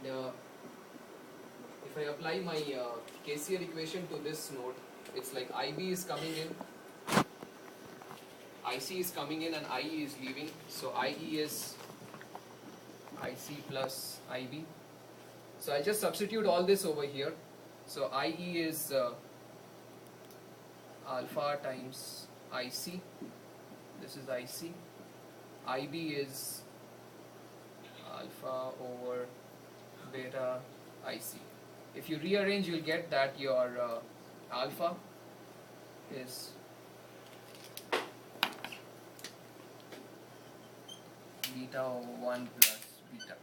and if I apply my KCL equation to this node, it's like IB is coming in, IC is coming in, and IE is leaving. So IE is IC plus IB. So I'll just substitute all this over here. So IE is alpha times IC. This is IC. IB is alpha over beta IC. If you rearrange, you'll get that your alpha is beta over 1 plus beta.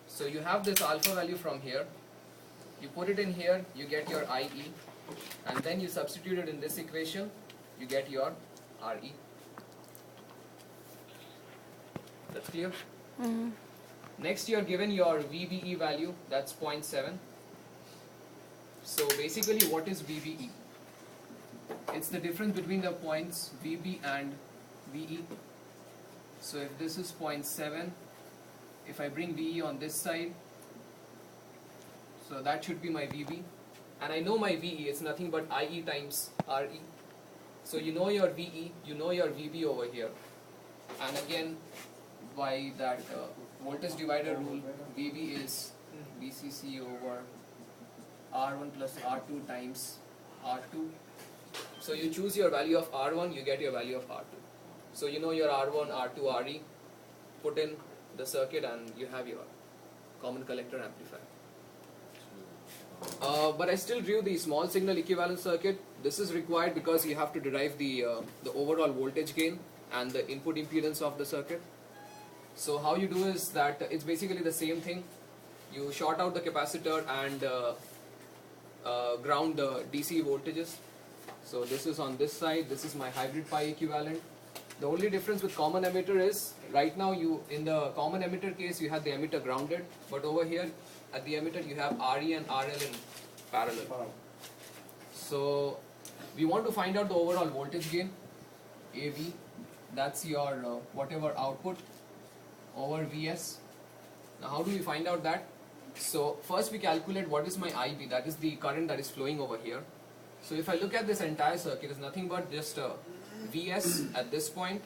So you have this alpha value from here. You put it in here, you get your IE, and then you substitute it in this equation, you get your RE. That's clear? Mm-hmm. Next, you are given your VBE value, that's 0.7. So basically, what is VBE? It's the difference between the points VB and VE. So if this is 0.7, if I bring VE on this side, so that should be my VB. And I know my VE, it's nothing but IE times RE. So you know your VE, you know your VB over here. And again, by that voltage divider rule, VB is VCC over R1 plus R2 times R2. So you choose your value of R1, you get your value of R2. So you know your R1, R2, RE, put in the circuit and you have your common collector amplifier. But I still drew the small signal equivalent circuit. This is required because you have to derive the overall voltage gain and the input impedance of the circuit. So how you do is that it's basically the same thing. You short out the capacitor and ground the DC voltages. So this is on this side, this is my hybrid pi equivalent. The only difference with common emitter is, right now in the common emitter case you have the emitter grounded, but over here at the emitter you have RE and RL in parallel. So we want to find out the overall voltage gain, AV, that's your whatever output over Vs. Now how do we find out that? So first we calculate what is my IB, that is the current that is flowing over here. So if I look at this entire circuit, it's nothing but just Vs at this point,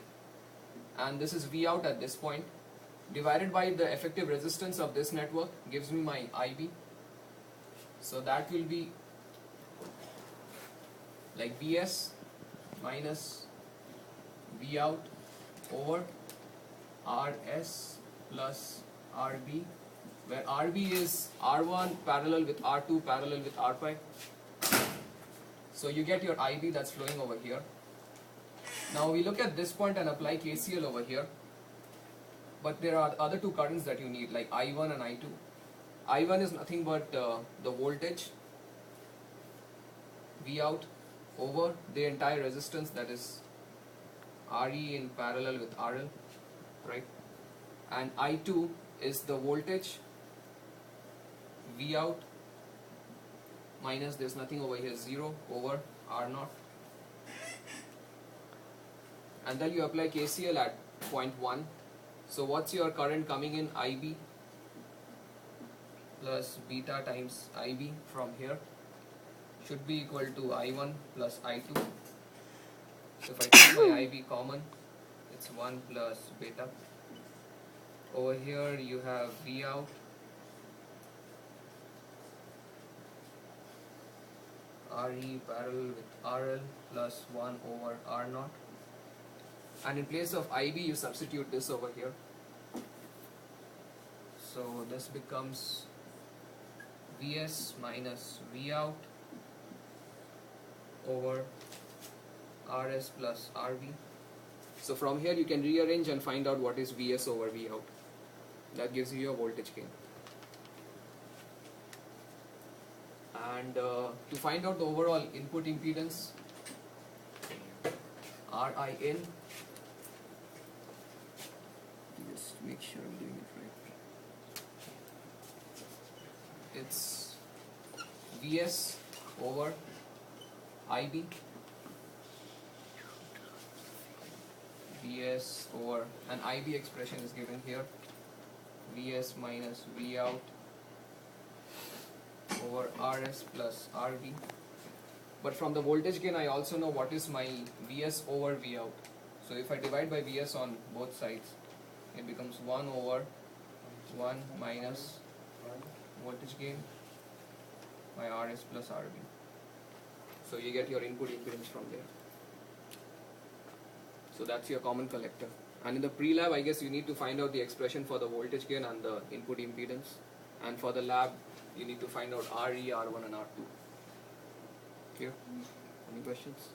and this is V out at this point, divided by the effective resistance of this network gives me my IB. So that will be like Vs minus V out over Rs plus Rb, where Rb is R1 parallel with R2 parallel with R pi. So you get your IB that's flowing over here. Now we look at this point and apply KCL over here. But there are other two currents that you need, like I1 and I2. I1 is nothing but the voltage V out over the entire resistance, that is Re in parallel with RL, right? And I2 is the voltage V out minus, there's nothing over here, 0 over R0. And then you apply KCL at point 1. So what's your current coming in? IB plus beta times IB from here should be equal to I1 plus I2. So if I take my IB common, it's 1 plus beta. Over here you have V out RE parallel with RL plus 1 over R0. And in place of IB you substitute this over here. So this becomes Vs minus V out over Rs plus Rb. So from here you can rearrange and find out what is Vs over V out. That gives you your voltage gain. And to find out the overall input impedance, Rin, just make sure I'm doing it right. It's Vs over Ib, Vs over, and Ib expression is given here, Vs minus Vout over Rs plus Rv. But from the voltage gain I also know what is my Vs over Vout. So if I divide by Vs on both sides, it becomes 1 over 1 minus voltage gain by Rs plus Rv. So you get your input impedance from there. So that's your common collector. And in the pre-lab, I guess you need to find out the expression for the voltage gain and the input impedance. And for the lab, you need to find out Re, R1 and R2. Clear? Any questions?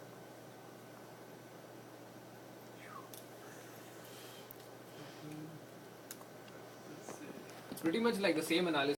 It's pretty much like the same analysis.